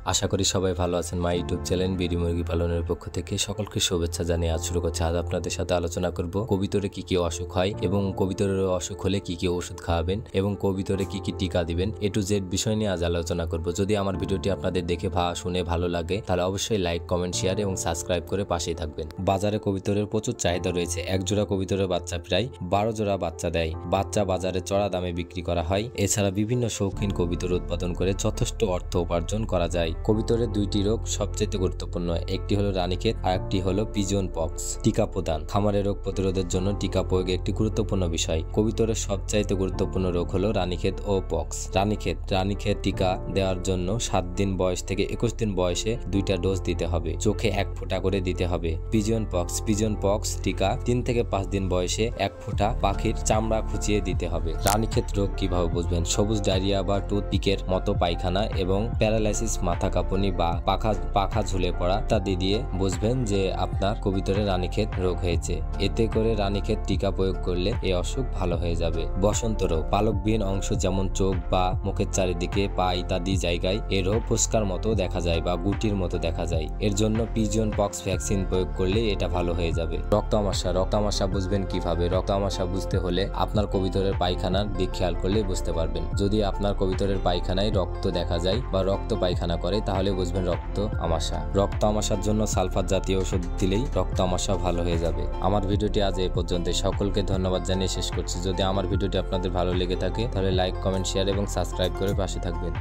আশা করি সবাই ভালো আছেন। মাই ইউটিউব চ্যানেল বিডি মুরগি পালনের পক্ষ থেকে সকলকে শুভেচ্ছা জানিয়ে আজ শুরু করছি। আজ আপনাদের সাথে আলোচনা করব কবিতরে কি কি অসুখ হয় এবং কবিতরের অসুখ হলে কি কি ওষুধ খাওয়াবেন এবং কবিতরে কি কি টিকা দিবেন, এ টু জেড বিষয় নিয়ে আজ আলোচনা করব। যদি আমার ভিডিওটি আপনাদের দেখে শুনে ভালো লাগে তাহলে অবশ্যই লাইক, কমেন্ট, শেয়ার এবং সাবস্ক্রাইব করে পাশেই থাকবেন। বাজারে কবিতরের প্রচুর চাহিদা রয়েছে। এক জোড়া কবিতরের বাচ্চা প্রায় 12 জোড়া বাচ্চা দেয়। বাচ্চা বাজারে চড়া দামে বিক্রি করা হয়। এছাড়া বিভিন্ন শৌখিন কবিতর উৎপাদন করে যথেষ্ট অর্থ উপার্জন করা যায়। কবিতরের দুইটি রোগ সবচেয়ে গুরুত্বপূর্ণ, একটি হলো রানীক্ষেত আর একটি হলো পিজন পক্স। টিকা প্রদান। খামারে রোগ প্রতিরোধের জন্য টিকা প্রয়োগ একটি গুরুত্বপূর্ণ বিষয়। কবিতরের সবচাইতে গুরুত্বপূর্ণ রোগ হলো রানীক্ষেত ও পক্স। রানীক্ষেত টিকা দেওয়ার জন্য 7 দিন বয়স থেকে 21 দিন বয়সে 2টা ডোজ দিতে হবে। চোখে 1 ফোঁটা করে দিতে হবে। পিজন পক্স টিকা 3 থেকে 5 দিন বয়সে 1 ফোঁটা পাখির চামড়া খুঁচিয়ে দিতে হবে। রানীক্ষেত রোগ কিভাবে বুঝবেন? সবুজ ডায়রিয়া বা টুথপিকের মতো পায়খানা এবং প্যারালাইসিস, মাথা কাঁপুনি বা পাখা ঝুলে পড়া ইত্যাদি দিয়ে বুঝবেন যে আপনার কবিতরে রানীক্ষেত রোগ হয়েছে। এতে করে রানীক্ষেত টিকা প্রয়োগ করলে এই অসুখ ভালো হয়ে যাবে। বসন্ত রোগ। পালকবিহীন অংশ যেমন চোখ বা মুখের চারিদিকে, পা ইত্যাদি জায়গায় এ রোগ ফুসকার মতো দেখা যায় বা গুটির মতো দেখা যায়। এর জন্য পিজন পক্স ভ্যাকসিন প্রয়োগ করলে এটা ভালো হয়ে যাবে। রক্ত আমাশা বুঝবেন কিভাবে? রক্ত আমাশা বুঝতে হলে আপনার কবিতরের পায়খানার দিক খেয়াল করলে বুঝতে পারবেন। যদি আপনার কবিতরের পায়খানায় রক্ত দেখা যায় বা রক্ত পায়খানা করে তাহলে বুঝবেন রক্ত আমাশার জন্য সালফার জাতীয় ওষুধ দিলেই রক্ত আমাশা ভালো হয়ে যাবে। আমার ভিডিওটি আজ এই পর্যন্ত। সকলকে ধন্যবাদ জানিয়ে শেষ করছি। যদি আমার ভিডিওটি আপনাদের ভালো লেগে থাকে তাহলে লাইক, কমেন্ট, শেয়ার এবং সাবস্ক্রাইব করে পাশে থাকবেন।